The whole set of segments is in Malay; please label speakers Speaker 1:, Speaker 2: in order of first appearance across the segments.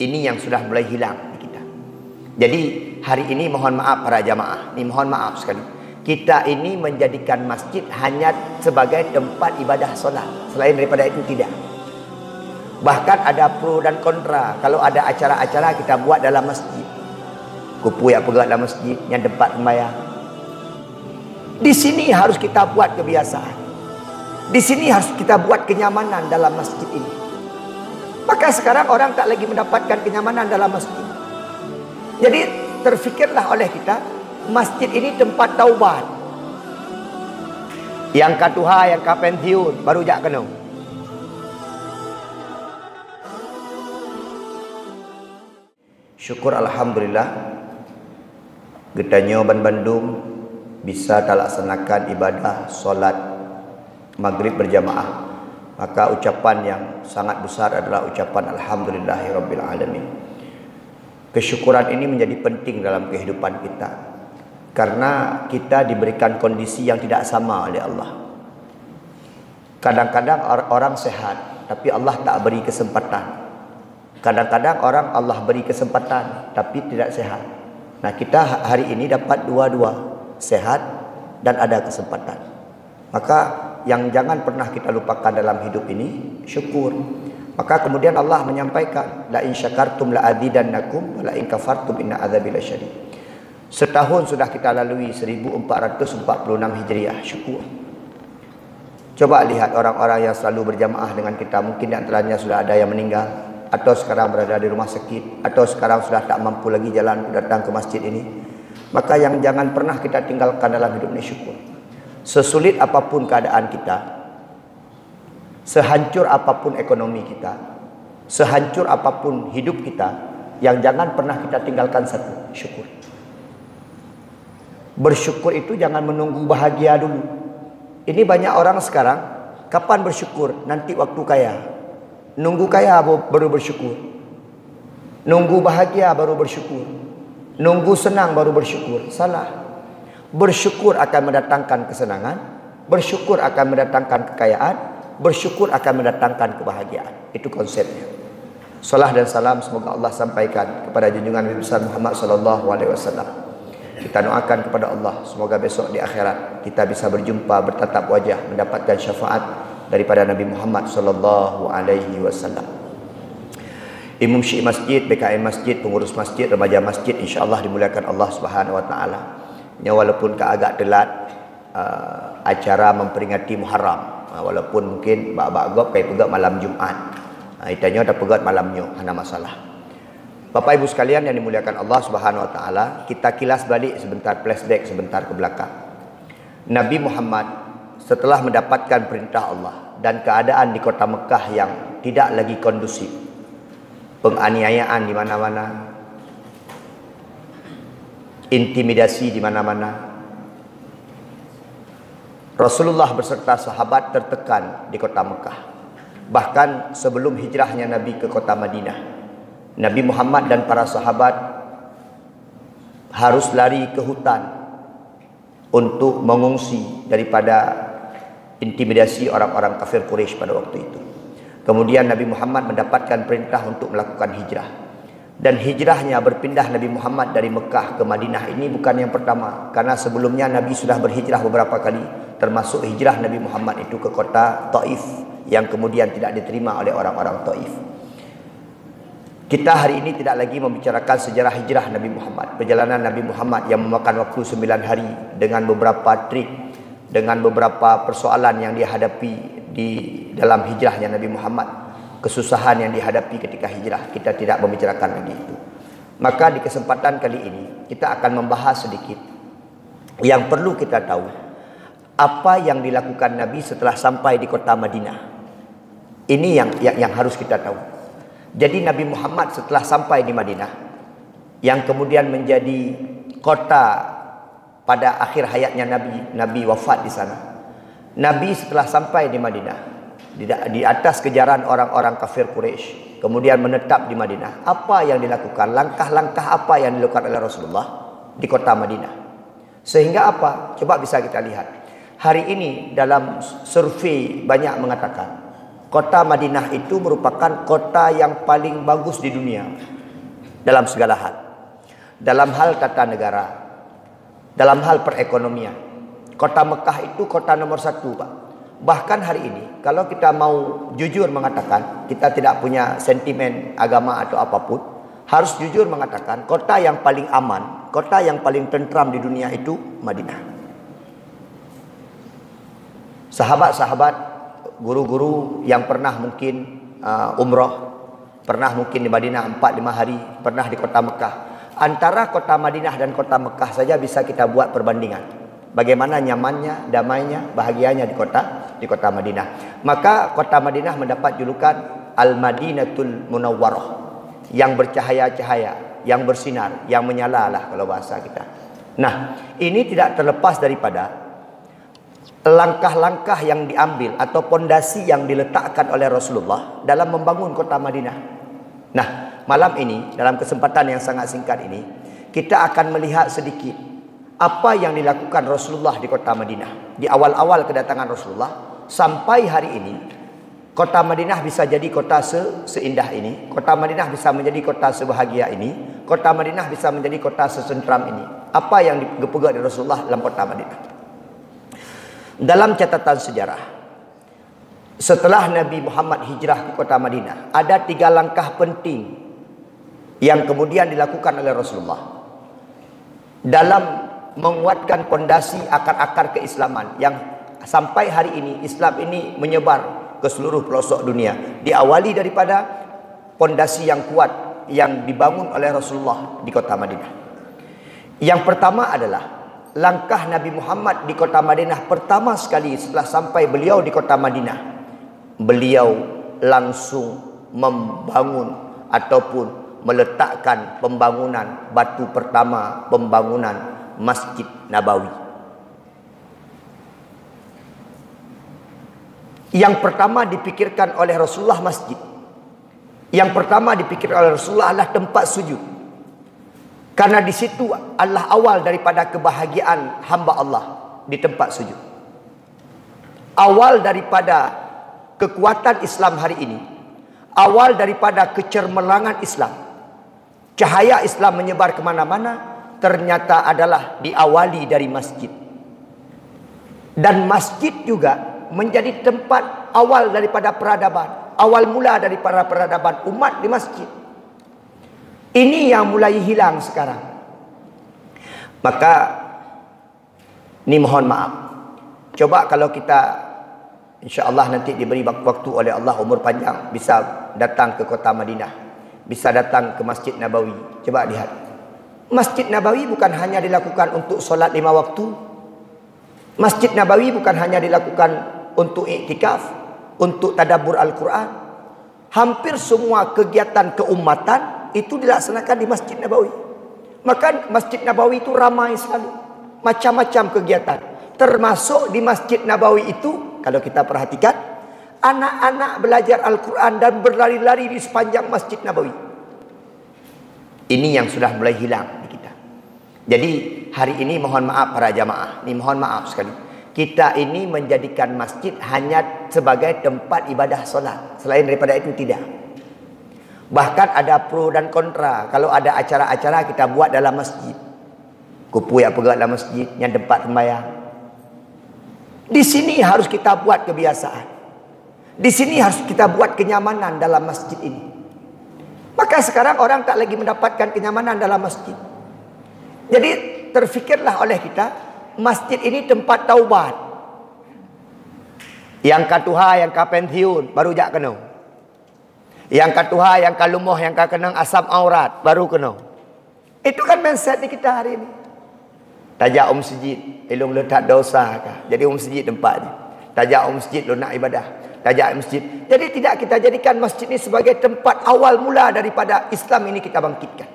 Speaker 1: Ini yang sudah mulai hilang di kita. Jadi hari ini mohon maaf para jamaah, ini mohon maaf sekali. Kita ini menjadikan masjid hanya sebagai tempat ibadah solat. Selain daripada itu tidak. Bahkan ada pro dan kontra. Kalau ada acara-acara kita buat dalam masjid. Kupu yang pegang dalam masjid, yang tempat sembahyang. Di sini harus kita buat kebiasaan. Di sini harus kita buat kenyamanan dalam masjid ini. Maka sekarang orang tak lagi mendapatkan kenyamanan dalam masjid. Jadi terfikirlah oleh kita, masjid ini tempat taubat. Yang katuha, yang kapentiun, baru jak kenung. Syukur alhamdulillah, getanya Bandung bisa terlaksanakan ibadah solat maghrib berjamaah. Maka ucapan yang sangat besar adalah ucapan alhamdulillahirabbil alamin. Kesyukuran ini menjadi penting dalam kehidupan kita, karena kita diberikan kondisi yang tidak sama oleh Allah. Kadang-kadang orang sehat, tapi Allah tak beri kesempatan. Kadang-kadang orang Allah beri kesempatan, tapi tidak sehat. Nah, kita hari ini dapat dua-dua, sehat dan ada kesempatan. Maka yang jangan pernah kita lupakan dalam hidup ini, syukur. Maka kemudian Allah menyampaikan, la in syakartum la azidannakum wa la in kafartum inna adzabi lasyadid. Setahun sudah kita lalui 1446 Hijriah, syukur. Coba lihat orang-orang yang selalu berjamaah dengan kita, mungkin di antaranya sudah ada yang meninggal, atau sekarang berada di rumah sakit, atau sekarang sudah tak mampu lagi jalan datang ke masjid ini. Maka yang jangan pernah kita tinggalkan dalam hidup ini, syukur. Sesulit apapun keadaan kita, sehancur apapun ekonomi kita, sehancur apapun hidup kita, yang jangan pernah kita tinggalkan satu, syukur. Bersyukur itu jangan menunggu bahagia dulu. Ini banyak orang sekarang, kapan bersyukur? Nanti waktu kaya. Nunggu kaya baru bersyukur. Nunggu bahagia baru bersyukur. Nunggu senang baru bersyukur. Salah. Bersyukur akan mendatangkan kesenangan, bersyukur akan mendatangkan kekayaan, bersyukur akan mendatangkan kebahagiaan. Itu konsepnya. Salam dan salam semoga Allah sampaikan kepada junjungan Nabi besar Muhammad sallallahu alaihi wasallam. Kita doakan kepada Allah semoga besok di akhirat kita bisa berjumpa, bertatap wajah, mendapatkan syafaat daripada Nabi Muhammad sallallahu alaihi wasallam. Imam Syekh Masjid, BKM Masjid, pengurus masjid, remaja masjid, insya-Allah dimuliakan Allah Subhanahu wa taala. Ya, walaupun agak telat acara memperingati Muharram, walaupun mungkin bak-bak kai pegat malam Jumaat, itanya dah pegat malamnya, hana masalah. Bapak Ibu sekalian yang dimuliakan Allah Subhanahu wa taala, kita kilas balik sebentar, flashback sebentar ke belakang. Nabi Muhammad setelah mendapatkan perintah Allah dan keadaan di kota Mekah yang tidak lagi kondusif, penganiayaan di mana-mana, intimidasi di mana-mana, Rasulullah beserta sahabat tertekan di kota Mekah. Bahkan sebelum hijrahnya Nabi ke kota Madinah, Nabi Muhammad dan para sahabat harus lari ke hutan untuk mengungsi daripada intimidasi orang-orang kafir Quraisy pada waktu itu. Kemudian Nabi Muhammad mendapatkan perintah untuk melakukan hijrah. Dan hijrahnya berpindah Nabi Muhammad dari Mekah ke Madinah ini bukan yang pertama, karena sebelumnya Nabi sudah berhijrah beberapa kali, termasuk hijrah Nabi Muhammad itu ke kota Taif yang kemudian tidak diterima oleh orang-orang Taif. Kita hari ini tidak lagi membicarakan sejarah hijrah Nabi Muhammad, perjalanan Nabi Muhammad yang memakan waktu 9 hari dengan beberapa trik, dengan beberapa persoalan yang dia hadapi di dalam hijrahnya Nabi Muhammad, kesusahan yang dihadapi ketika hijrah. Kita tidak membicarakan lagi itu. Maka di kesempatan kali ini kita akan membahas sedikit yang perlu kita tahu, apa yang dilakukan Nabi setelah sampai di kota Madinah. Ini yang harus kita tahu. Jadi Nabi Muhammad setelah sampai di Madinah, yang kemudian menjadi kota pada akhir hayatnya Nabi wafat di sana. Nabi setelah sampai di Madinah, di atas kejaran orang-orang kafir Quraisy, kemudian menetap di Madinah. Apa yang dilakukan? Langkah-langkah apa yang dilakukan oleh Rasulullah di kota Madinah? Sehingga apa? Coba bisa kita lihat. Hari ini dalam survei banyak mengatakan, kota Madinah itu merupakan kota yang paling bagus di dunia dalam segala hal. Dalam hal tata negara, dalam hal perekonomian. Kota Mekah itu kota nomor 1, Pak. Bahkan hari ini, kalau kita mau jujur mengatakan, kita tidak punya sentimen agama atau apapun, harus jujur mengatakan, kota yang paling aman, kota yang paling tentram di dunia itu Madinah. Sahabat-sahabat, guru-guru yang pernah mungkin umrah, pernah mungkin di Madinah 4-5 hari, pernah di kota Mekah. Antara kota Madinah dan kota Mekah saja bisa kita buat perbandingan. Bagaimana nyamannya, damainya, bahagianya di kota Madinah. Maka kota Madinah mendapat julukan Al-Madinatul Munawwarah, yang bercahaya-cahaya, yang bersinar, yang menyala lah kalau bahasa kita. Nah, ini tidak terlepas daripada langkah-langkah yang diambil atau pondasi yang diletakkan oleh Rasulullah dalam membangun kota Madinah. Nah, malam ini dalam kesempatan yang sangat singkat ini, kita akan melihat sedikit apa yang dilakukan Rasulullah di kota Madinah. Di awal-awal kedatangan Rasulullah sampai hari ini, kota Madinah bisa jadi kota seindah ini, kota Madinah bisa menjadi kota sebahagia ini, kota Madinah bisa menjadi kota sesentram ini. Apa yang dipegang di Rasulullah dalam kota Madinah? Dalam catatan sejarah, setelah Nabi Muhammad hijrah ke kota Madinah, ada 3 langkah penting yang kemudian dilakukan oleh Rasulullah dalam menguatkan pondasi akar-akar keislaman yang sampai hari ini Islam ini menyebar ke seluruh pelosok dunia. Diawali daripada pondasi yang kuat yang dibangun oleh Rasulullah di kota Madinah. Yang pertama adalah langkah Nabi Muhammad di kota Madinah pertama sekali setelah sampai beliau di kota Madinah. Beliau langsung membangun ataupun meletakkan pembangunan batu pertama, pembangunan Masjid Nabawi. Yang pertama dipikirkan oleh Rasulullah masjid. Yang pertama dipikirkan oleh Rasulullah adalah tempat sujud. Karena di situ adalah awal daripada kebahagiaan hamba Allah di tempat sujud. Awal daripada kekuatan Islam hari ini. Awal daripada kecermerlangan Islam. Cahaya Islam menyebar kemana-mana. Ternyata adalah diawali dari masjid. Dan masjid juga menjadi tempat awal daripada peradaban. Awal mula daripada peradaban umat di masjid. Ini yang mulai hilang sekarang. Maka ini mohon maaf. Coba kalau kita insya-Allah nanti diberi waktu oleh Allah umur panjang, bisa datang ke kota Madinah, bisa datang ke Masjid Nabawi. Coba lihat. Masjid Nabawi bukan hanya dilakukan untuk solat 5 waktu. Masjid Nabawi bukan hanya dilakukan untuk iktikaf, untuk tadabbur Al-Quran. Hampir semua kegiatan keumatan itu dilaksanakan di Masjid Nabawi. Maka Masjid Nabawi itu ramai selalu. Macam-macam kegiatan. Termasuk di Masjid Nabawi itu, kalau kita perhatikan, anak-anak belajar Al-Quran dan berlari-lari di sepanjang Masjid Nabawi. Ini yang sudah mulai hilang di kita. Jadi hari ini mohon maaf para jamaah. Ini mohon maaf sekali. Kita ini menjadikan masjid hanya sebagai tempat ibadah solat. Selain daripada itu tidak. Bahkan ada pro dan kontra. Kalau ada acara-acara kita buat dalam masjid. Kupu yang pegang dalam masjid, yang tempat sembahyang. Di sini harus kita buat kebiasaan. Di sini harus kita buat kenyamanan dalam masjid ini. Maka sekarang orang tak lagi mendapatkan kenyamanan dalam masjid. Jadi terfikirlah oleh kita, masjid ini tempat taubat. Yang katuha, yang kapensiun, baru jak kena. Yang katuha, yang kalumuh, yang kena asam aurat, baru kena. Itu kan mindset di kita hari ini. Tajak masjid, elong letak dosa kah? Jadi masjid tempatnya. Tajak masjid lo nak ibadah. Tajak masjid. Jadi tidak kita jadikan masjid ini sebagai tempat awal mula daripada Islam ini kita bangkitkan.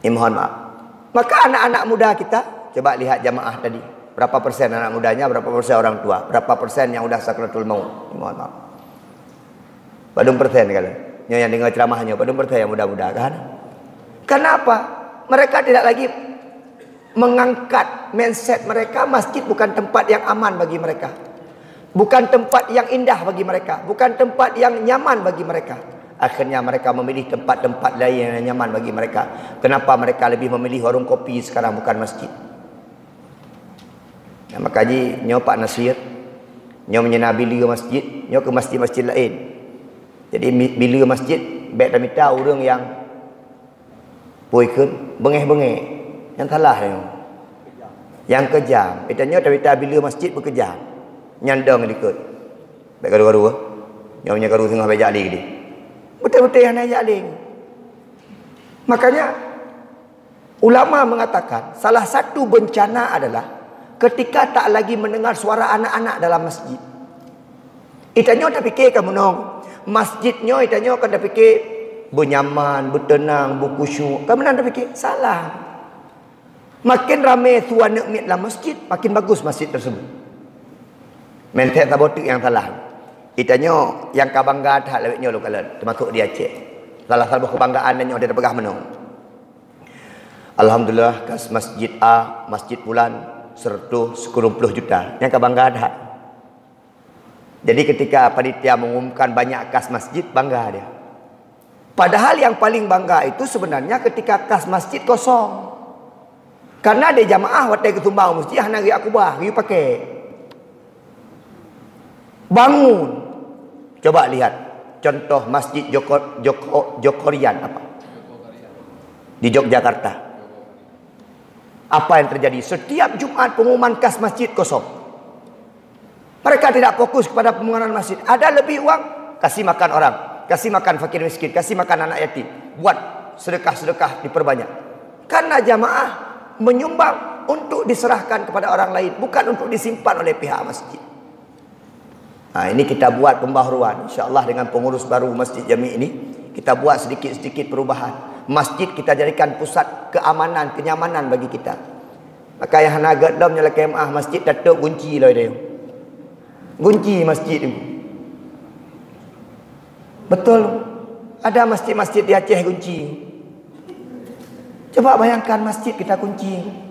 Speaker 1: Mohon maaf. Maka anak-anak muda kita, coba lihat jamaah tadi. Berapa persen anak mudanya, berapa persen orang tua, berapa persen yang sudah sakratul maut. Mohon maaf. Padung persen kalau yang dengar ceramahnya, padung persen yang muda-muda kan? Kenapa? Mereka tidak lagi mengangkat mindset mereka, masjid bukan tempat yang aman bagi mereka. Bukan tempat yang indah bagi mereka, bukan tempat yang nyaman bagi mereka. Akhirnya mereka memilih tempat-tempat lain yang nyaman bagi mereka. Kenapa mereka lebih memilih warung kopi sekarang bukan masjid? Maka ji nyo Pak Nasir, nyo menyena bila masjid, nyo ke masjid-masjid lain. Jadi bila masjid baik dah minta orang yang poikun bengeh-bengeh. Yang salah nyo. Yang kejam. Kita nyo dah minta bila masjid berkejam. Nyandang ikut. Baik garu-garu. Nyo punya garu tengah bejak lagi dia. Betul-betul yang naik jaling. Makanya ulama mengatakan salah satu bencana adalah ketika tak lagi mendengar suara anak-anak dalam masjid. Itanyo dah fikir kan menong. Masjidnya itanyo kan dah fikir bernyaman, bertenang, berkhusyuk. Kan dah fikir salah. Makin ramai tuan nekmit dalam masjid, makin bagus masjid tersebut. Mentek tabotik yang salah. Itanyo yang kabangga tak lewatnya lo kalau termasuk di Aceh. Salah satu kebanggaan dan dia pegah menong. Alhamdulillah kas masjid A, masjid bulan serta 10 juta. Yang kabangga ada. Jadi ketika panitia mengumumkan banyak kas masjid, bangga dia. Padahal yang paling bangga itu sebenarnya ketika kas masjid kosong. Karena ada jamaah watai ketumbang masjid hana ri akubah, ri pakai. Bangun. Coba lihat contoh masjid Jokorian apa? Di Yogyakarta. Apa yang terjadi? Setiap Jumat pengumuman kas masjid kosong. Mereka tidak fokus kepada pembangunan masjid. Ada lebih uang, kasih makan orang, kasih makan fakir miskin, kasih makan anak yatim. Buat sedekah-sedekah diperbanyak. Karena jamaah menyumbang untuk diserahkan kepada orang lain, bukan untuk disimpan oleh pihak masjid. Nah, ini kita buat pembaharuan. InsyaAllah dengan pengurus baru Masjid Jami ini, kita buat sedikit-sedikit perubahan. Masjid kita jadikan pusat keamanan, kenyamanan bagi kita. Maka yang nak dalam nyala kemah masjid datuk kunci lah dia. Kunci masjid ini. Betul. Ada masjid-masjid di Aceh kunci. Coba bayangkan masjid kita kunci.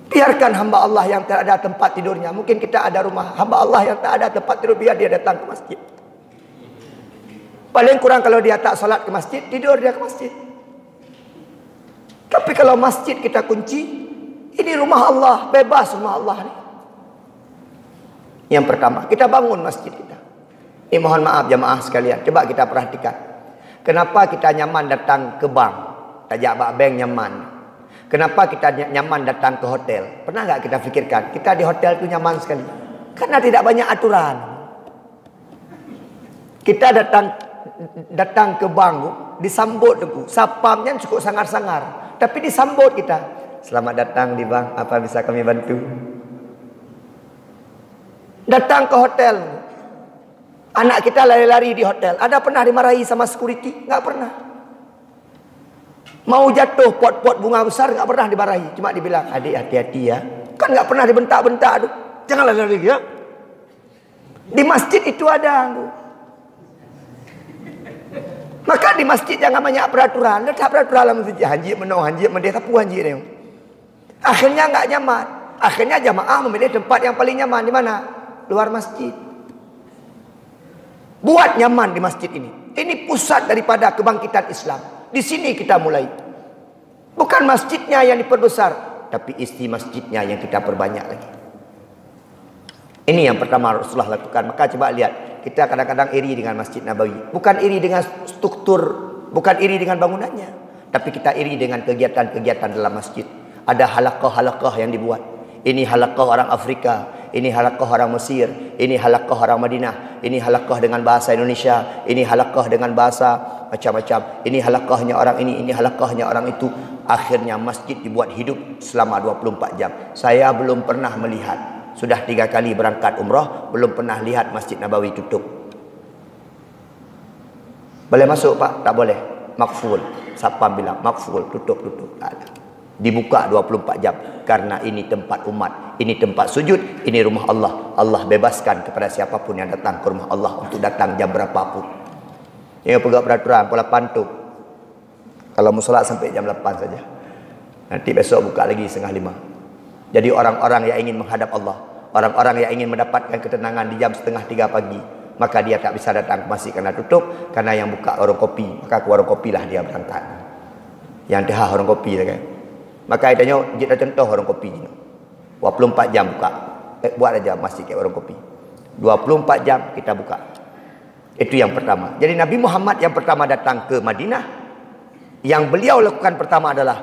Speaker 1: Biarkan hamba Allah yang tak ada tempat tidurnya. Mungkin kita ada rumah hamba Allah yang tak ada tempat tidur, biar dia datang ke masjid. Paling kurang kalau dia tak salat ke masjid, tidur dia ke masjid. Tapi kalau masjid kita kunci, ini rumah Allah, bebas rumah Allah ni. Yang pertama, kita bangun masjid kita. Ini mohon maaf jamaah sekalian, coba kita perhatikan. Kenapa kita nyaman datang ke bank? Tajak bank nyaman. Kenapa kita nyaman datang ke hotel? Pernah tak kita fikirkan? Kita di hotel itu nyaman sekali. Karena tidak banyak aturan. Kita datang ke bank, disambut tu. Sapamnya cukup sangar-sangar. Tapi disambut kita. Selamat datang di bank, apa bisa kami bantu? Datang ke hotel. Anak kita lari-lari di hotel. Ada pernah dimarahi sama security? Tak pernah. Mau jatuh pot-pot bunga besar tak pernah dimarahi. Cuma dibilang, adik hati-hati ya. Kan tak pernah dibentak-bentak tu. Janganlah lari ya. Di masjid itu ada. Maka di masjid jangan banyak peraturan. Letak peraturan dalam masjid. Hanjir menong, hanjir mendeh. Tapu hanjir dia. Akhirnya tak nyaman. Akhirnya jamaah memilih tempat yang paling nyaman. Di mana? Luar masjid. Buat nyaman di masjid ini. Ini pusat daripada kebangkitan Islam. Di sini kita mulai. Bukan masjidnya yang diperbesar, tapi isi masjidnya yang kita perbanyak lagi. Ini yang pertama Rasulullah lakukan. Maka coba lihat, kita kadang-kadang iri dengan Masjid Nabawi. Bukan iri dengan struktur, bukan iri dengan bangunannya, tapi kita iri dengan kegiatan-kegiatan dalam masjid. Ada halaqah-halaqah yang dibuat. Ini halaqah orang Afrika, ini halaqah orang Mesir, ini halaqah orang Madinah, ini halaqah dengan bahasa Indonesia, ini halaqah dengan bahasa macam-macam. Ini halaqahnya orang ini halaqahnya orang itu. Akhirnya masjid dibuat hidup selama 24 jam. Saya belum pernah melihat. Sudah 3 kali berangkat umrah, belum pernah lihat Masjid Nabawi tutup. Boleh masuk Pak? Tak boleh. Makful. Siapa bilang makful, tutup. Tak ada. Dibuka 24 jam. Karena ini tempat umat. Ini tempat sujud. Ini rumah Allah. Allah bebaskan kepada siapapun yang datang ke rumah Allah untuk datang jam berapapun. Ini pegawai peraturan pola pantuk. Kalau musola sampai jam 8 saja. Nanti besok buka lagi 4:30. Jadi orang-orang yang ingin menghadap Allah, Orang-orang yang ingin mendapatkan ketenangan di jam 2:30 pagi, maka dia tak bisa datang ke masjid karena tutup, karena yang buka warung kopi, maka ke warung kopi lah dia berangkat. Yang dah warung kopi kan. Maka dia kita contoh warung kopi ni. 24 jam buka. Buat aja masjid ke warung kopi. 24 jam kita buka. Itu yang pertama. Jadi Nabi Muhammad yang pertama datang ke Madinah, yang beliau lakukan pertama adalah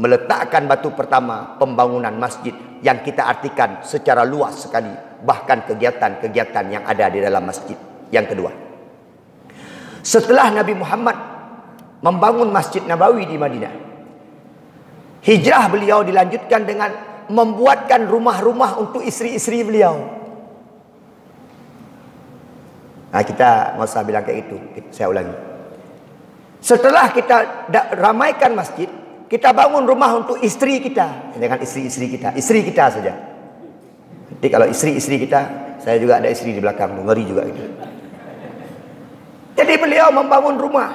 Speaker 1: meletakkan batu pertama pembangunan masjid yang kita artikan secara luas sekali, bahkan kegiatan-kegiatan yang ada di dalam masjid. Yang kedua, setelah Nabi Muhammad membangun Masjid Nabawi di Madinah, hijrah beliau dilanjutkan dengan membuatkan rumah-rumah untuk isteri-isteri beliau. Nah, kita nggak usah bilang kayak itu, saya ulangi. Setelah kita ramaikan masjid, kita bangun rumah untuk istri kita. Dengan istri-istri kita. Istri kita saja. Nanti kalau istri-istri kita, saya juga ada istri di belakang. Ngeri juga gitu. Jadi beliau membangun rumah.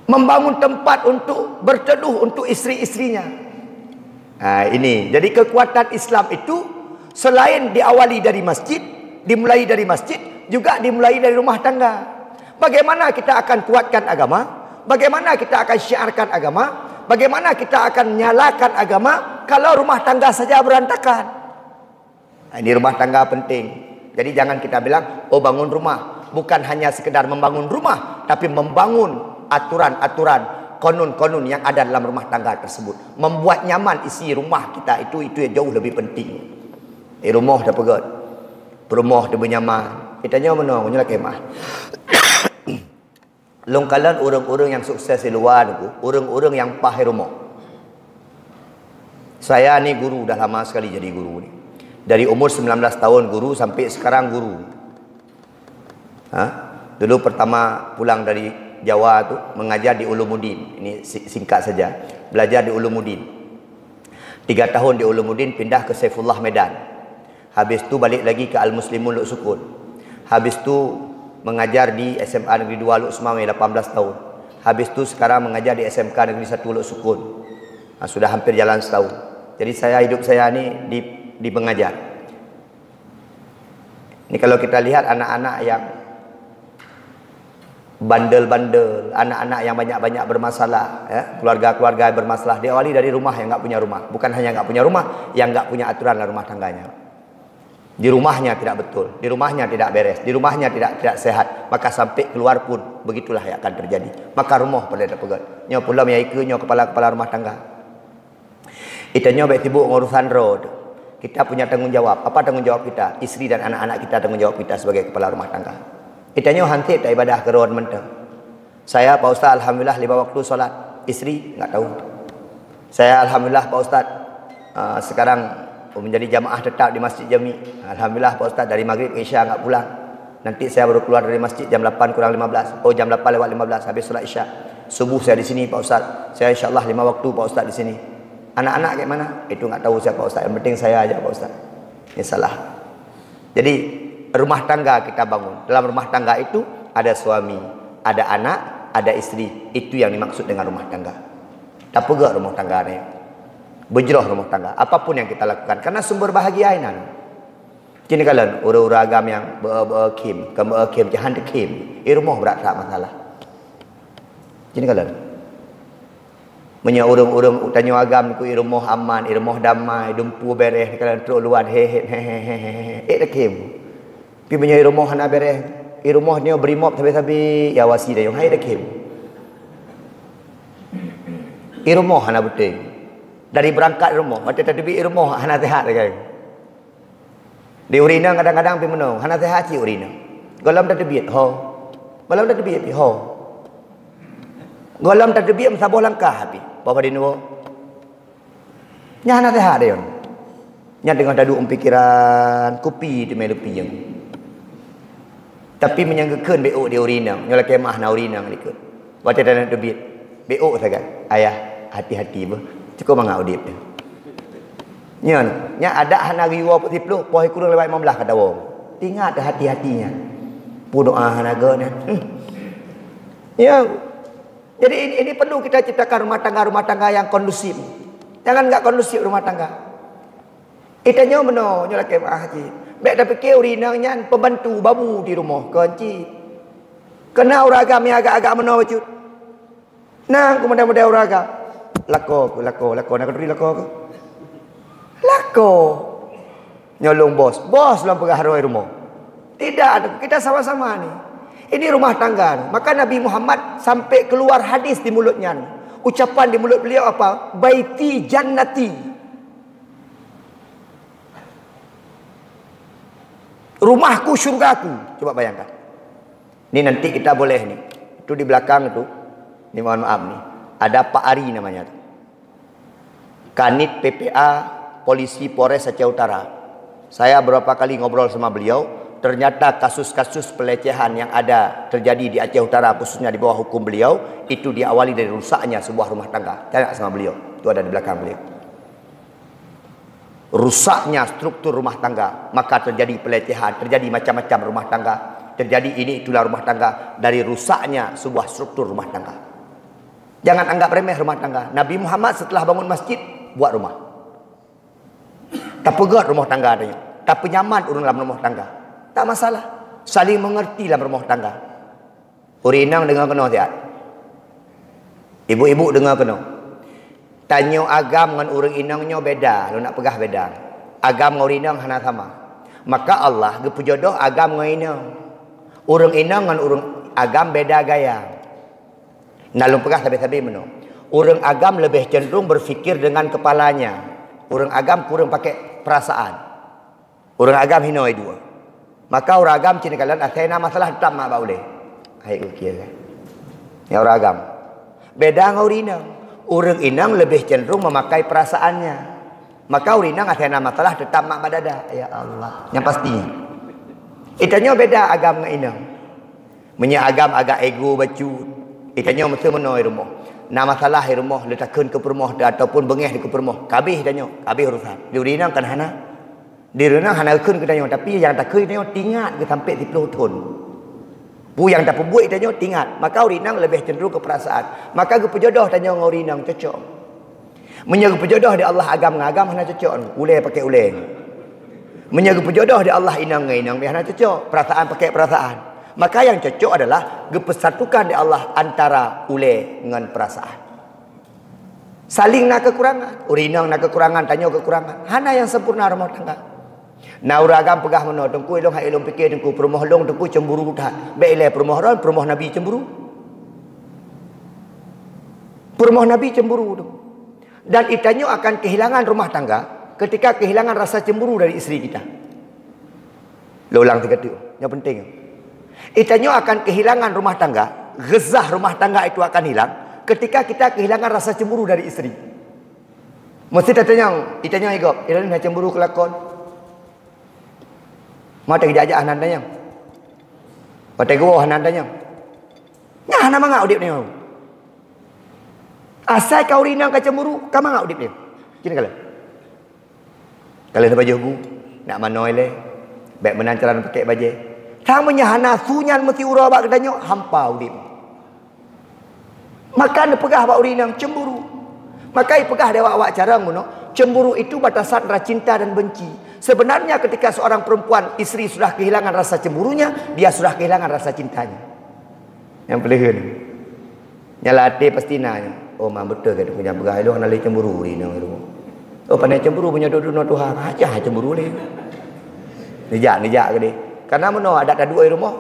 Speaker 1: Membangun tempat untuk berteduh untuk istri-istrinya. Nah, ini. Jadi kekuatan Islam itu selain diawali dari masjid, dimulai dari masjid, juga dimulai dari rumah tangga. Bagaimana kita akan kuatkan agama? Bagaimana kita akan syiarkan agama? Bagaimana kita akan menyalakan agama kalau rumah tangga saja berantakan? Nah, ini rumah tangga penting. Jadi jangan kita bilang, oh bangun rumah. Bukan hanya sekedar membangun rumah, tapi membangun aturan-aturan, konun-konun yang ada dalam rumah tangga tersebut. Membuat nyaman isi rumah kita itu yang jauh lebih penting. Rumah dah pegat. Rumah dah bernyaman. Kita nyaman menang, menyelah kemah. Longkalan orang-orang yang sukses di luar tu, orang-orang yang pahai rumah. Saya ni guru dah lama sekali jadi guru ni. Dari umur 19 tahun guru sampai sekarang guru. Dulu pertama pulang dari Jawa tu mengajar di Ulumuddin. Ini singkat saja. Belajar di Ulumuddin. 3 tahun di Ulumuddin pindah ke Saifullah Medan. Habis tu balik lagi ke Al-Muslimun Luk Sukun. Habis tu mengajar di SMA Negeri 2 Luk Semawe 18 tahun. Habis tu sekarang mengajar di SMK Negeri 1 Luk Sukun. Sudah hampir jalan setahun. Jadi hidup saya ni di pengajar. Ini kalau kita lihat anak-anak yang bandel-bandel, anak-anak yang banyak-banyak bermasalah, ya, keluarga-keluarga bermasalah, diawali dari rumah yang enggak punya rumah. Bukan hanya enggak punya rumah, yang enggak punya aturan dalam rumah tangganya. Di rumahnya tidak betul, di rumahnya tidak beres, di rumahnya tidak sehat, maka sampai keluar pun begitulah yang akan terjadi. Maka rumah pada tak pegat. Nyo pula meyaika nyo kepala-kepala rumah tangga. Kita nyo baik sibuk ngurusan road. Kita punya tanggungjawab. Apa tanggungjawab kita? Isteri dan anak-anak kita tanggungjawab kita sebagai kepala rumah tangga. Kita nyo hantik tak ibadah ke road mentah. Saya Pak Ustaz alhamdulillah 5 waktu solat. Isteri enggak tahu. Saya alhamdulillah Pak Ustaz sekarang menjadi jamaah tetap di Masjid Jami. Alhamdulillah Pak Ustaz dari maghrib ke Isya enggak pulang. Nanti saya baru keluar dari masjid jam 8 kurang 15. Oh jam 8 lewat 15 habis solat Isya. Subuh saya di sini Pak Ustaz. Saya insya-Allah 5 waktu Pak Ustaz di sini. Anak-anak kayak mana? Itu enggak tahu saya Pak Ustaz. Yang penting saya aja Pak Ustaz. Ini salah. Jadi rumah tangga kita bangun. Dalam rumah tangga itu ada suami, ada anak, ada isteri. Itu yang dimaksud dengan rumah tangga. Tak pegak rumah tangga ni. Berjeroh rumah tangga. Apapun yang kita lakukan. Karena sumber bahagia ini. Kini kalian, orang-orang agam yang berkim, berkim, jangan dikim. Rumah berat tak masalah. Kini kalian. Punya orang-orang tanya agam ku rumah aman, rumah damai, dumpu beres, kalian teruk luar hehehe. Dikim. Pi punya rumah nak beres, rumah ni berimop sampai-sampai ya wasi dah yang hai dikim. Rumah nak betul. Dari berangkat rumah, macam tadi rumah hana sehat kan. Di urina kadang-kadang pergi menung, hana sehat cik urina. Golam tak terbiat, ho. Golam tak terbiat, ho. Golam tak terbiat mensabuh langkah habis. Bapa di nuo. Nya hana sehat dia. Nya dengan dadu pikiran kopi di melupi yang. Tapi menyanggakan BO di urina, nyola kemah na urina ngikut. Baca dan terbiat. BO saja. Ayah, hati-hati bah. Cukup mangau dip dia. Nya ada hana riwa 40 poh kurang lewat 15 kata wong. Ingat hati-hatinya. Pu doa hanaga ni. Ya. Jadi ini perlu kita ciptakan rumah tangga yang kondusif. Jangan enggak kondusif rumah tangga. Itanya meno nyola ke mak haji. Baik dah fikir urinang nyan pembantu babu di rumah kunci. Kena orang agam yang agak-agak meno bacut. Nang ku mudah-mudah orang agam. Lako nak duri lako ke? Lako. Nyolong bos dalam pengaruh rumah. Tidak, kita sama-sama ni. Ini rumah tangga. Maka Nabi Muhammad sampai keluar hadis di mulutnya. Ucapan di mulut beliau apa? Baiti jannati. Rumahku syurgaku. Coba bayangkan. Ini nanti kita boleh ni. Itu di belakang itu. Ni mohon maaf ni. Ada Pak Ari namanya. Kanit PPA Polisi Polres Aceh Utara. Saya beberapa kali ngobrol sama beliau. Ternyata kasus-kasus pelecehan yang ada terjadi di Aceh Utara, khususnya di bawah hukum beliau, itu diawali dari rusaknya sebuah rumah tangga. Tanya sama beliau. Itu ada di belakang beliau. Rusaknya struktur rumah tangga, maka terjadi pelecehan, terjadi macam-macam rumah tangga, terjadi ini itulah rumah tangga dari rusaknya sebuah struktur rumah tangga. Jangan anggap remeh rumah tangga. Nabi Muhammad setelah bangun masjid buat rumah. Tak pegat rumah tangga adanya, tak penyaman urang dalam rumah tangga. Tak masalah, saling mengerti dalam rumah tangga. Urinang dengar kena tiap. Ibu-ibu dengar kena. Tanya agam dengan urang inangnya beda. Lu nak pegah beda. Agam dengan inang hana sama. Maka Allah gepujodoh agam dengan inang. Urang inang dengan urang agam beda gaya. Nak lu pegah sabi-sabi meno. Urang agam lebih cenderung berfikir dengan kepalanya. Urang agam kurang pakai perasaan. Urang agam hinoi dua. Maka orang agam cina kalian asena masalah tak mak boleh. Hai ukir kan. Ya orang agam. Beda dengan orang inang. Orang inang lebih cenderung memakai perasaannya. Maka orang inang asena masalah tetap mak badada. Ya Allah. Yang pastinya. Itanya beda agam dengan inang. Menyak agam agak ego bacut. Itanya mesti menoi rumah. Nama masalah di rumah letakkan ke rumah ataupun bengeh di ke rumah. Kabih itanya, kabih urusan. Di orang inang kan hana. Di renang hana kun ke tanya, tapi yang tak kun tanya tingat ke sampai 10 tahun. Pu yang tak perbuat tanya tingat. Maka urinang lebih cenderung ke perasaan. Maka ke pejodoh tanya dengan urinang cocok. Menjaga pejodoh di Allah agam ngagam hana cocok. Uleh pakai uleh. Menjaga pejodoh di Allah inang inang hana cocok. Perasaan pakai perasaan. Maka yang cocok adalah persatukan di Allah antara uleh dengan perasaan. Saling nak kekurangan. Urinang nak kekurangan, tanya kekurangan. Hana yang sempurna rumah tangga. Nah uragam pegah meno tengku ilong hai ilong fikir tengku perumah long tengku cemburu dah. Baiklah perumah Nabi cemburu. Perumah Nabi cemburu tu. Dan itanyo akan kehilangan rumah tangga ketika kehilangan rasa cemburu dari isteri kita. Lo ulang tiga tu. Yang penting. Itanyo akan kehilangan rumah tangga, gezah rumah tangga itu akan hilang ketika kita kehilangan rasa cemburu dari isteri. Mesti tanya, itanya igop, ira ni cemburu kelakon. Mata tidak ajak anandanya. Mata gua anandanya. Nah, nama ngau dip ni. Asal kau rinang kau cemburu, kau ngau dip ni. Kini kalian. Kalian baju gu, nak manoi le. Baik menancaran pakai baju. Tamanya hana sunyan mesti ura bak katanya hampa udip. Maka pegah bak urinang cemburu. Maka pegah dewa awak cara ngono. Cemburu itu batasan antara cinta dan benci. Sebenarnya ketika seorang perempuan isteri sudah kehilangan rasa cemburunya, dia sudah kehilangan rasa cintanya. Yang pelihun. Nyalate pasti nanya. Oh mah betul ke punya pegah lu kenali cemburu ni nang rumah. Oh pandai cemburu punya dodo Tuhan. Aja cemburu ni. Nijak ke dia. Karena meno ada dua rumah.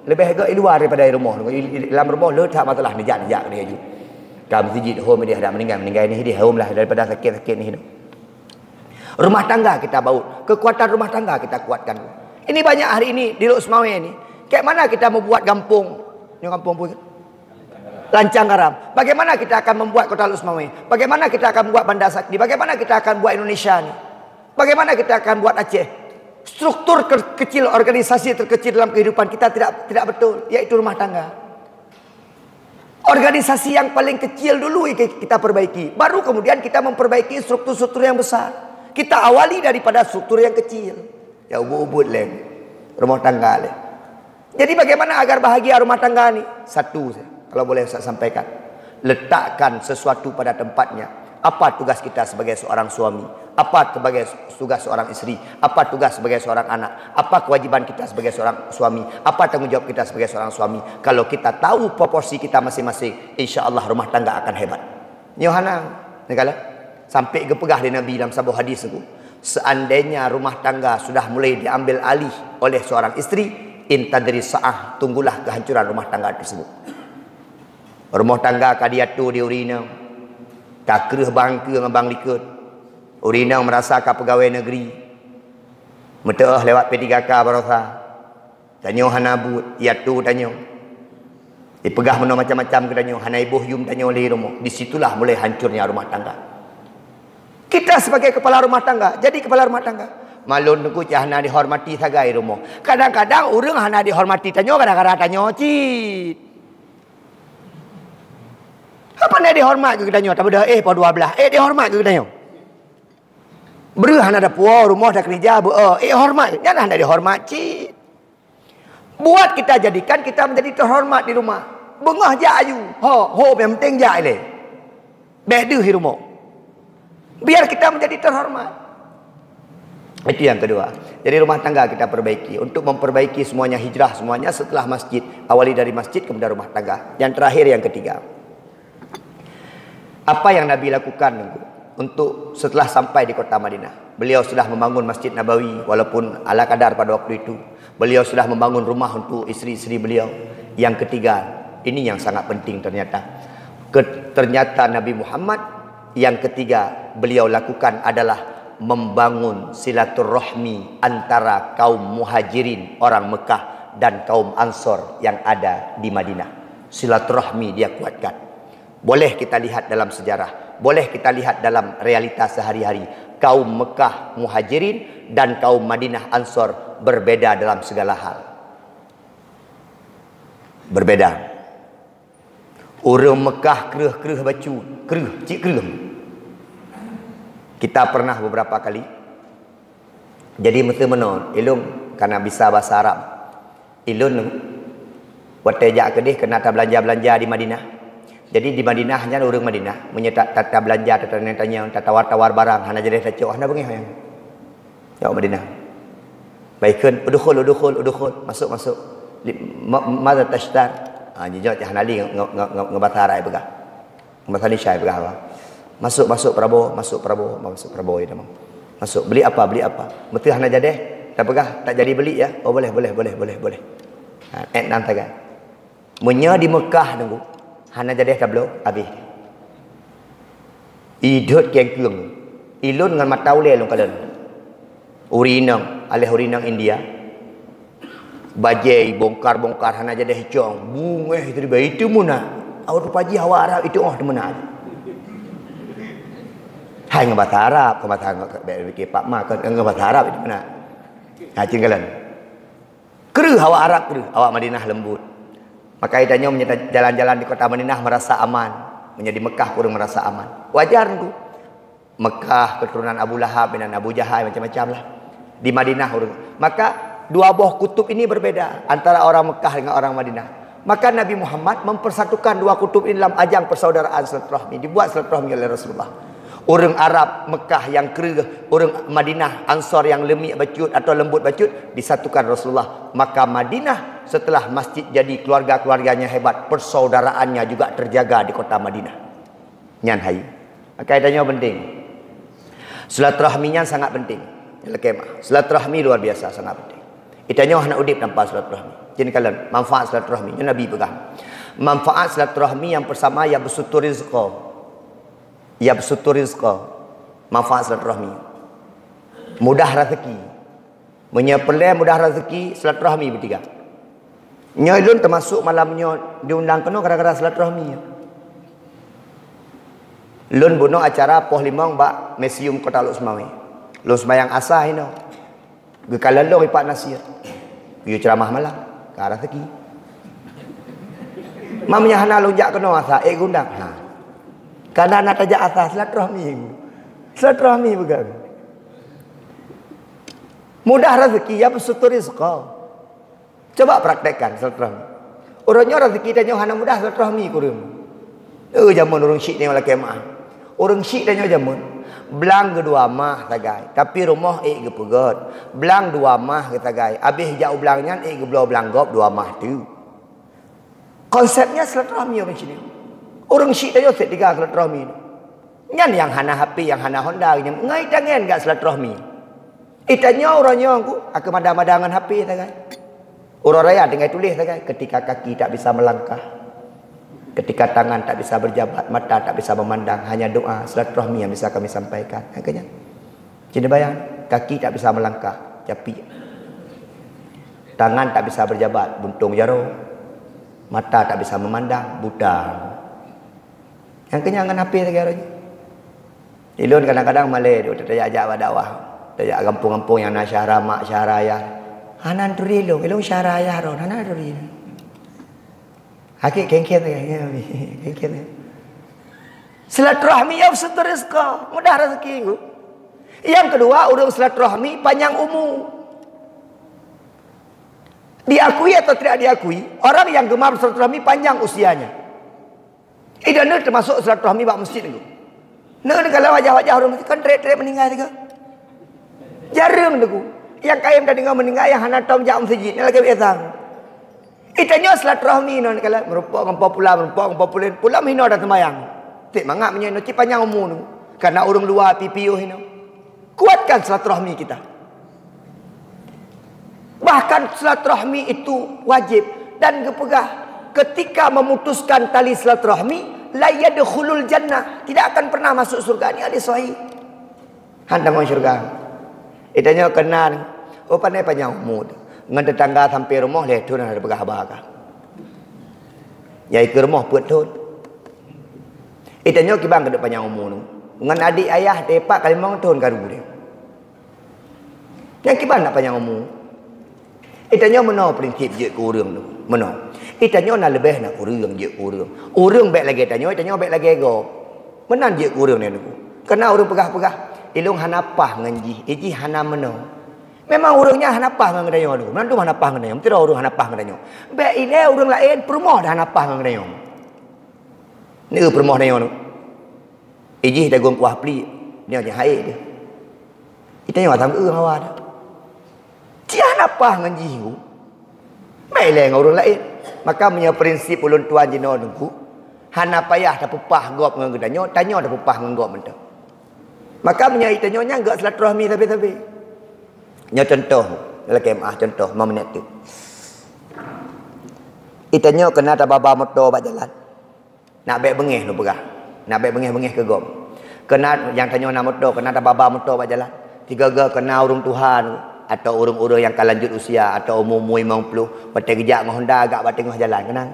Speaker 1: Lebih agak luar daripada rumah. Dalam rumah letak masalah nijak ke dia ju. Kamu sijit home dia dah meninggal ni dia home lah daripada sakit-sakit ni. Rumah tangga kita baut. Kekuatan rumah tangga kita kuatkan. Ini banyak hari ini di Lok Semawe ni. Kayak mana kita membuat kampung? Ini kampung pun. Lancang Garam. Bagaimana kita akan membuat kota Lok Semawe? Bagaimana kita akan membuat Bandar Sakti? Bagaimana kita akan buat Indonesia ni? Bagaimana kita akan buat Aceh? Struktur kecil, organisasi terkecil dalam kehidupan kita tidak betul. Iaitu rumah tangga. Organisasi yang paling kecil dulu kita perbaiki. Baru kemudian kita memperbaiki struktur-struktur yang besar. Kita awali daripada struktur yang kecil. Ya ubud-ubud leh. Rumah tangga leh. Jadi bagaimana agar bahagia rumah tangga ni? Satu kalau boleh saya sampaikan. Letakkan sesuatu pada tempatnya. Apa tugas kita sebagai seorang suami? Apa sebagai tugas seorang isteri? Apa tugas sebagai seorang anak? Apa kewajiban kita sebagai seorang suami? Apa tanggungjawab kita sebagai seorang suami? Kalau kita tahu proporsi kita masing-masing, insya-Allah rumah tangga akan hebat. Yohana, negala sampai gepegah di Nabi dalam sebuah hadis itu, seandainya rumah tangga sudah mulai diambil alih oleh seorang isteri, intadri sa'ah, tunggulah kehancuran rumah tangga tersebut. Rumah tangga kadiatu di urina, kakreh bangke dengan bang likut. Urina merasakan pegawai negeri. Meteah lewat P3K barosa. Tanya hanabut, iatu tanya. Dipegah mana macam-macam ke tanya, hanai bohyum tanya oleh rumah. Disitulah mulai hancurnya rumah tangga. Kita sebagai kepala rumah tangga, jadi kepala rumah tangga. Malun tengku hana dihormati sagai rumah. Kadang-kadang orang hana dihormati tanya, kadang-kadang tanya cit. Apa nak dihormat ke tanya? Tak beda pa 12. Dihormat ke tanya? Beri hana ada puas rumah dah kerja hormat. Jangan hana dihormat cit. Buat kita jadikan kita menjadi terhormat di rumah. Bengah je ayu. Yang penting je le. Beda di rumah. Biar kita menjadi terhormat. Itu yang kedua. Jadi rumah tangga kita perbaiki. Untuk memperbaiki semuanya hijrah semuanya setelah masjid. Awali dari masjid kemudian rumah tangga. Yang terakhir yang ketiga. Apa yang Nabi lakukan untuk setelah sampai di kota Madinah? Beliau sudah membangun Masjid Nabawi walaupun ala kadar pada waktu itu. Beliau sudah membangun rumah untuk isteri-isteri beliau. Yang ketiga, ini yang sangat penting ternyata. Ternyata Nabi Muhammad yang ketiga beliau lakukan adalah membangun silaturahmi antara kaum muhajirin orang Mekah dan kaum Ansor yang ada di Madinah. Silaturahmi dia kuatkan. Boleh kita lihat dalam sejarah, boleh kita lihat dalam realitas sehari-hari. Kaum Mekah Muhajirin dan kaum Madinah Ansor berbeda dalam segala hal. Berbeda. Orang Mekah kereh baju, cik kereh. Kita pernah beberapa kali. Jadi mesti menon, ilung karena bisa bahasa Arab. Ilun watejak kedih kena belanja-belanja di Madinah. Jadi di Madinah hanya orang Madinah menyetak tata belanja, tata tanya, tata tawar barang, hana jadi tacok, hana bengih yang. Ya Madinah. Baikkan, udkhul, masuk. Mada tashtar. Jujur hana li ngebahasa Arab begah. Ngebahasa ni syai begah apa. Masuk Prabowo itu mah. Masuk, beli apa? Mesti hana jadi, tak begah, tak jadi beli ya. Oh boleh. Nanti kan. Munya di Mekah nunggu. Hana jadi kablo habis. Idut kengkung. Ilun dengan mata ule long kalen. Urinang India. Bajai bongkar hana jadi hicong. Bungeh itu bayi itu muna. Awak paji hawa Arab itu temuna. Hai ngebahasa Arab, ke Pak Ma kan ngebahasa Arab itu mana? Hacin kalen. Keruh hawa Arab keruh, awak Madinah lembut. Maka itanya jalan-jalan di kota Madinah merasa aman. Menjadi Mekah kurang merasa aman. Wajar itu. Mekah keturunan Abu Lahab dan Abu Jahal macam-macam lah. Di Madinah urung. Maka dua buah kutub ini berbeda antara orang Mekah dengan orang Madinah. Maka Nabi Muhammad mempersatukan dua kutub ini dalam ajang persaudaraan silaturahmi. Dibuat silaturahmi oleh Rasulullah. Orang Arab Mekah yang kereh, orang Madinah Ansor yang lemik bacut atau lembut bacut disatukan Rasulullah. Maka Madinah setelah masjid jadi keluarga-keluarganya hebat, persaudaraannya juga terjaga di kota Madinah. Nyan hai. Maka idanya penting. Silaturahminya sangat penting. Silaturahmi luar biasa sangat penting. Itanya anak udip tanpa silaturahmi. Jadi kalian manfaat silaturahmi yang Nabi pegang. Manfaat silaturahmi yang pertama ya bersutur rizqa. Manfaat silaturahmi. Mudah rezeki. Menyepelai mudah rezeki silaturahmi bertiga. Nyolun termasuk malamnya diundang kena gara-gara silaturahmi. Lun bunuh acara poh limang bak museum Kota Luk Semawi. Lun sembayang asah ini. Gekalan lo ipak nasir. Dia ceramah malam ke arah rezeki. Mamnya hana lunjak kena asah gundang. Karena nak tajak asas silaturahmi begal. Mudah rezeki ya bersutur rizqa. Coba praktekkan silaturahmi. Orangnya rezeki dan hana mudah silaturahmi kurang. Zaman orang syik ni wala kemah. Orang syik dan zaman Belang kedua mah tagai. Tapi rumah ke pegot. Belang dua mah ke tagai. Habis jauh belangnya ke belau belang gop dua mah tu. Konsepnya silaturahmi orang sini. Orang Syik dah set tiga silaturahmi. Nyan yang hana HP, yang hana Honda, yang ngai tangan gak silaturahmi. Itanya orangnya aku madang-madangan HP tagai. Orang raya dengan tulis tagai. Ketika kaki tak bisa melangkah. Ketika tangan tak bisa berjabat, mata tak bisa memandang, hanya doa, silaturahmi yang bisa kami sampaikan. Akhirnya, jadi bayang, kaki tak bisa melangkah, capi. Tangan tak bisa berjabat, buntung jaro. Mata tak bisa memandang, buta. Yang kenyangan api sekarang. Ilun kadang-kadang malai, dia ajak dakwah, dia kampung-kampung yang nak syarah mak syaraya. Hanan tu ilung syaraya ron, hanan tu ilung. Hakik kengkir kengkir. Silaturahmi yang seterusnya mudah rezeki. Yang kedua, urang silaturahmi panjang umur. Diakui atau tidak diakui, orang yang gemar silaturahmi panjang usianya. Ini termasuk silaturahmi bak masjid tu. Nah, kalau wajah-wajah orang kan trek-trek meninggal juga. Jarang tu. Yang kaya dah dengar meninggal yang hana tom jam masjid ni lagi biasa. Itanya silaturahmi non kalau merupakan popular pula hina dah sembahyang. Tik mangap punya noci panjang umur tu. Karena orang luar PPO hina. Kuatkan silaturahmi kita. Bahkan silaturahmi itu wajib dan kepegah. Ketika memutuskan tali silaturahmi, la yadkhulul jannah, tidak akan pernah masuk surga. Ini hadis sahih. Hendak masuk surga. Itanya kenal. Oh pandai panjang umur tu. Dengan tetangga sampai rumah leh tu ada berkhabar kah. Ya ke rumah buat tu. Itanya kibang ke panjang umur tu. Dengan adik ayah tepak kali mang tahun garu dia. Yang kibang nak panjang umur. Itanya mana prinsip je ke urang tu. Mana? Itanya nak lebih nak urang je ke urang. Urang baik lagi itanya baik lagi go. Menan je ke urang ni tu. Kena urang pegah-pegah. Ilung hanapah nganji. Iji hana mana. Memang orangnya hanapah dengan dia tu. Nanti hanapah dengan dia. Tidak orang hanapah dengan dia. Baik ini orang lain perumah dah hanapah dengan dia. Ni perumah dia tu. Iji dah gong kuah peli. Dia aja haid dia. Kita yang atam awak dah. Dia hanapah dengan jiu. Baiklah dengan orang lain. Maka punya prinsip ulun tuan jino tu. Hanapayah dah pupah gop dengan dia. Tanya dah pupah dengan gop mentah. Maka punya itanya enggak silaturahmi tapi. Nya contoh dalam kemah contoh 5 minit tu. Itanya kena tak baba motor bak jalan. Nak baik bengih nu perah. Nak baik bengih ke gom. Kena yang tanya nak motor kena tak baba motor bak jalan. Tiga-tiga kena urung Tuhan atau urung-urung yang kalanjut usia atau umur 50 batai kejak dengan Honda agak bak tengah jalan kenang.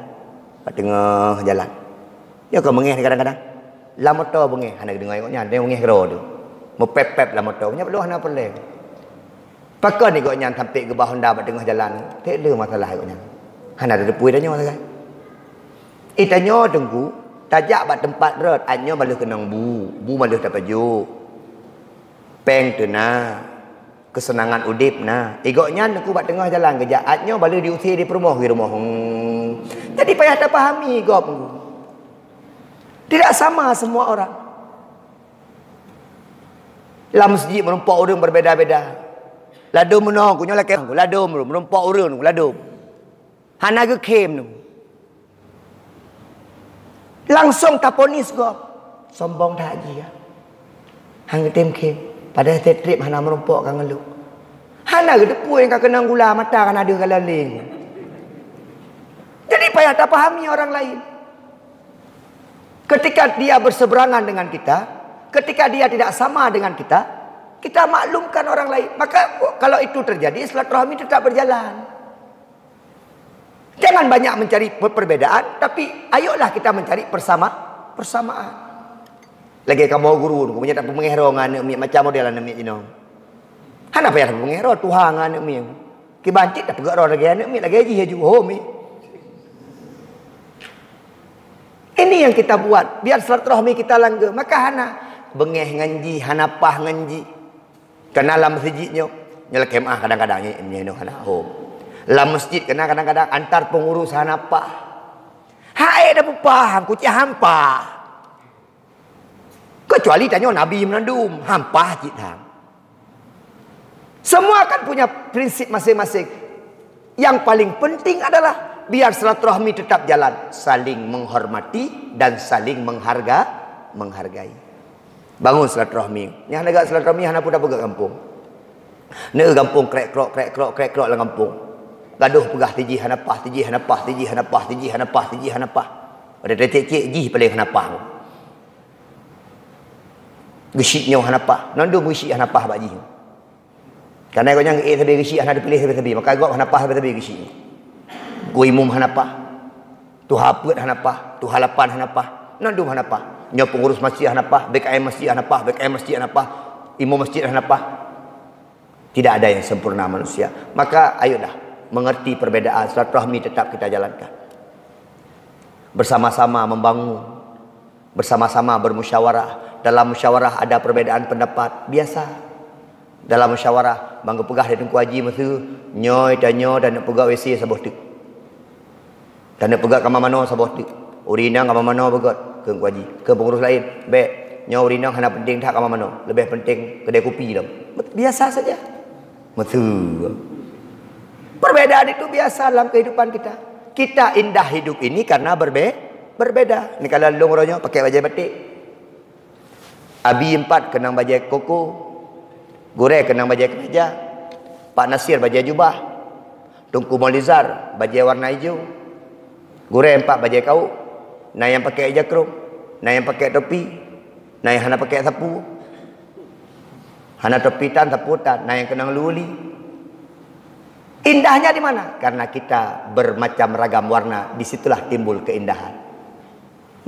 Speaker 1: Bak tengah jalan. Ya kau bengih kadang-kadang. La motor bengih hana dengar ikutnya dia bengih kero tu. Mepep-pep la motor. Nya perlu hana peleng. Pakar ni koknya sampai ke bawah Honda pada tengah jalan. Tak ada masalah koknya. Hana ada depui tanya kan. Itanya tunggu tajak bat tempat rot, anyo malu kenang bu malu tak baju. Peng tu na. Kesenangan udip na. Igoknya aku bat tengah jalan kerja, anyo malu diusir di rumah ke rumah. Jadi payah tak fahami igok. Tidak sama semua orang. Dalam masjid merumpok orang berbeza-beza. Ladum menong kunya laki aku ladum merompak urun ladum. Hana ke kem tu. Langsung taponis go. Sombong tak haji ya. Hang tem kem. Pada trip hana merompak kan ngelu. Hana ke depu yang kena gula mata kan ada kalaling. Jadi payah tak pahami orang lain. Ketika dia berseberangan dengan kita, ketika dia tidak sama dengan kita maklumkan orang lain. Maka kalau itu terjadi, silaturahmi tetap berjalan. Jangan banyak mencari perbedaan, tapi ayolah kita mencari persamaan. Lagi kamu guru, kamu tak pengehro ngane mi macam model ane mi ino. Hana payah pengehro Tuhan ngane mi. Ki bancit tak pegak ro lagi ane mi lagi ji haju ho mi. Ini yang kita buat biar silaturahmi kita langga. Maka hana bengeh nganji, hana pah nganji. Kena dalam masjidnya nyala kemah kadang-kadang ni no hana home. Dalam masjid kena kadang-kadang antar pengurus hana pah. Hai dah paham ku hampa. Kecuali tanya Nabi menandum, hampah kita. Semua kan punya prinsip masing-masing. Yang paling penting adalah biar silaturahmi tetap jalan, saling menghormati dan saling menghargai. Bangun silaturahmi. Yang negak silaturahmi hana pun dah pegak kampung. Nek kampung krek krok lang kampung. Gaduh pegah tiji hanapah. Ada detik-detik ji paling hanapah. Gesiknya hanapah. Nandu gesik hanapah bak ji. Karena kau jangan tabi gesik hana dipilih tabi. Maka gua hanapah tabi gesik. Gua imum hanapah. Tu haput hanapah, tu halapan hanapah. Nandu hanapah. Nyo pengurus masjid hanapah, BKM masjid hanapah, imam masjid hanapah. Tidak ada yang sempurna manusia. Maka ayolah mengerti perbedaan, silaturahmi tetap kita jalankan. Bersama-sama membangun, bersama-sama bermusyawarah. Dalam musyawarah ada perbedaan pendapat, biasa. Dalam musyawarah bangga pegah dan ku haji masa nyoy dan nak pegah WC saboh tu. Dan nak pegah kamar mano saboh tu. Urina kamar mano begot ke ku haji, ke pengurus lain. Baik, nyoy urina hana penting tak kamar mano, lebih penting kedai kopi dah. Biasa saja. Betul. Perbedaan itu biasa dalam kehidupan kita. Kita indah hidup ini karena berbeda. Ni kalau long ronyo pakai baju batik. Abi 4 kenang baju koko. Gore kenang baju kemeja. Pak Nasir baju jubah. Tungku Maulizar baju warna hijau. Gore 4 baju kau. Nah yang pakai jakrum, nah yang pakai topi, nah yang hana pakai sapu. Hana topitan, saputan, nah yang kenang luli. Indahnya di mana? Karena kita bermacam ragam warna, disitulah timbul keindahan.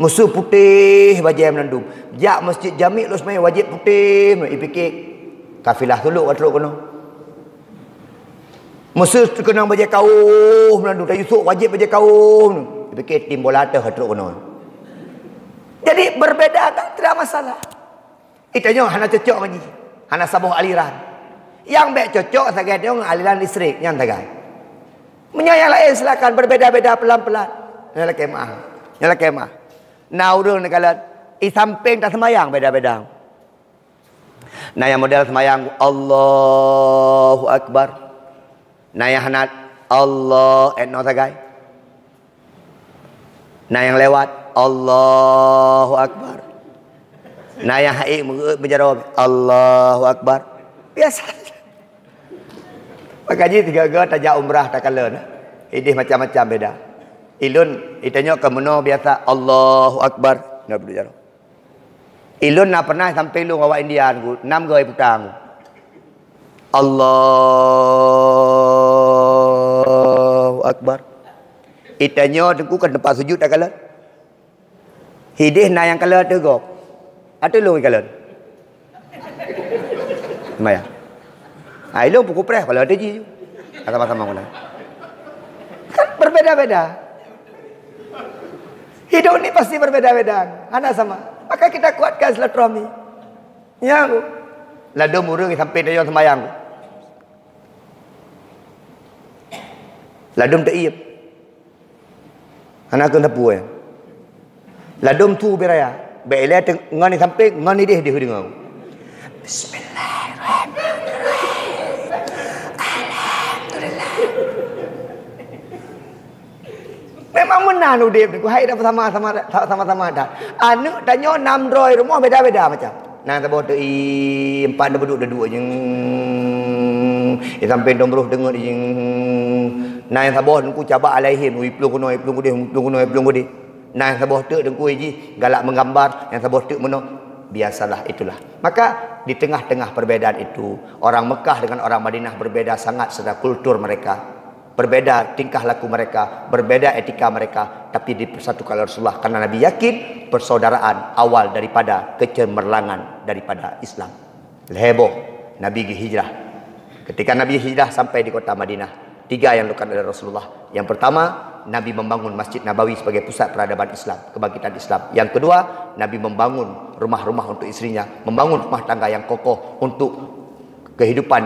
Speaker 1: Musuh putih baju yang menandum. Jak masjid Jami' lu semai wajib putih, ipikik kafilah dulu katro kono. Musuh kenang baju kaum menandum, tak Yusuf wajib baju kaum. Ipikik timbul atau katro kono. Jadi berbeda tak tidak masalah. Itanya hana cocok lagi. Hana sabuh aliran. Yang baik cocok sagai dia aliran listrik yang tagai. Menyayang lain silakan berbeda-beda pelan-pelan. Nyala kemah. Nah urang negala samping tak semayang beda-beda. Nah yang model semayang Allahu Akbar. Nah yang hanat Allah etno sagai. Nah yang lewat Allahu Akbar. Nah yang haik menjawab Allahu Akbar. Biasa. Makanya tiga tajak umrah tak kala. Idih macam-macam beda. Ilun itanya ke meno biasa Allahu Akbar. Nak berbicara. Ilun nak pernah sampai lu ngawak Indian ku 6 goi putang. Allahu Akbar. Itanya tengku kan tempat sujud tak kala. Hidih na yang kala tu go. Ada lu kala. Maya. Ah ilung pukul preh kalau ada ji. Sama-sama mana. Kan berbeda-beda. Hidup ni pasti berbeda-beda. Hana sama. Maka kita kuatkan silaturahmi. Ya. Ladum urang sampai dia sembahyang. Ladum taib. Anak tu tapu ya. Ladum tu beraya. Baiklah ngani sampai ngani dia dengar. Bismillahirrahmanirrahim. Alhamdulillah. Memang benar nu dia ku hai dah sama-sama dah. Anu tanya 600 rumah beda-beda macam. Nah taboh tu 4 dah duduk dua jeng. Sampai domroh dengar jeng. Nah yang taboh ku cabak alaihim iplung kuno dia. Nah yang taboh tu dengku ji galak menggambar, yang taboh tu meno biasalah itulah. Maka di tengah-tengah perbedaan itu, orang Mekah dengan orang Madinah berbeda sangat secara kultur mereka, berbeda tingkah laku mereka, berbeda etika mereka, tapi dipersatukan oleh Rasulullah karena Nabi yakin persaudaraan awal daripada kecemerlangan daripada Islam. Heboh Nabi hijrah. Ketika Nabi hijrah sampai di kota Madinah, 3 yang dilakukan oleh Rasulullah. Yang pertama, Nabi membangun Masjid Nabawi sebagai pusat peradaban Islam, kebangkitan Islam. Yang kedua, Nabi membangun rumah-rumah untuk istrinya, membangun rumah tangga yang kokoh untuk kehidupan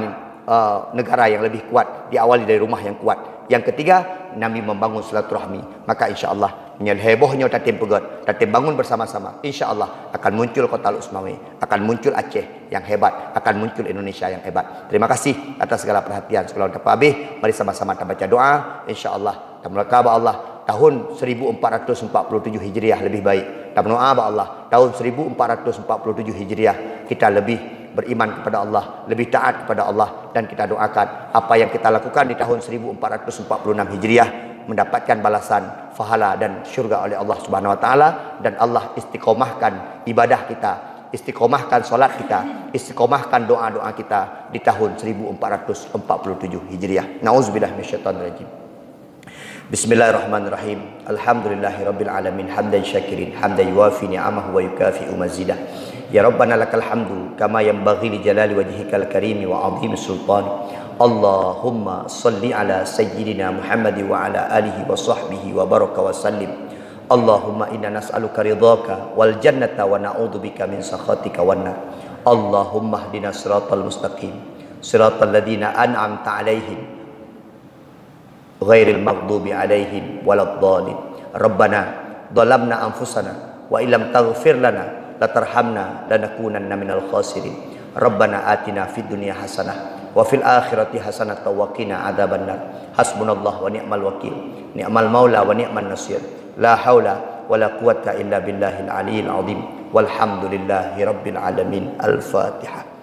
Speaker 1: negara yang lebih kuat, diawali dari rumah yang kuat. Yang ketiga, Nabi membangun silaturahmi. Maka insya-Allah hebohnya tatim pegot, tatim bangun bersama-sama. Insya-Allah akan muncul Kota Lusmawi, akan muncul Aceh yang hebat, akan muncul Indonesia yang hebat. Terima kasih atas segala perhatian. Sekolah dapat habis, mari sama-sama kita baca doa. Insya-Allah tamlaka ba Allah tahun 1447 Hijriah lebih baik. Dan doa ba Allah tahun 1447 Hijriah kita lebih beriman kepada Allah, lebih taat kepada Allah, dan kita doakan apa yang kita lakukan di tahun 1446 Hijriah mendapatkan balasan pahala dan syurga oleh Allah Subhanahu wa taala, dan Allah istiqomahkan ibadah kita, istiqomahkan salat kita, istiqomahkan doa-doa kita di tahun 1447 Hijriah. Nauzubillah minasyaitonir rajim. Bismillahirrahmanirrahim. Alhamdulillahirabbil alamin hamdan syakirin hamdan yuwafi ni'amahu wa yukafi'u mazidah. Ya Rabbana lakal hamdu kama yanbaghi li jalali wajhikal karimi wa 'azimi sultani. Allahumma salli ala sayyidina Muhammad wa ala alihi wa sahbihi wa baraka wa sallim. Allahumma inna nas'aluka ridhaka wal jannata wa na'udzubika min sakhatika wan nar. Allahumma hdina siratal mustaqim, siratal ladzina an'amta 'alaihim ghairil maghdubi 'alaihim waladdallin. Rabbana dhalamna anfusana wa illam taghfir lana latarhamna lanakunanna minal khasirin. Rabbana atina fid dunya hasanah wa fil akhirati hasanah wa qina adzabannar. Hasbunallahu wa ni'mal wakil, ni'mal maula wa ni'man nasir. La haula wa la quwwata illa billahil aliyyil azim. Walhamdulillahi rabbil alamin. Al-Fatihah.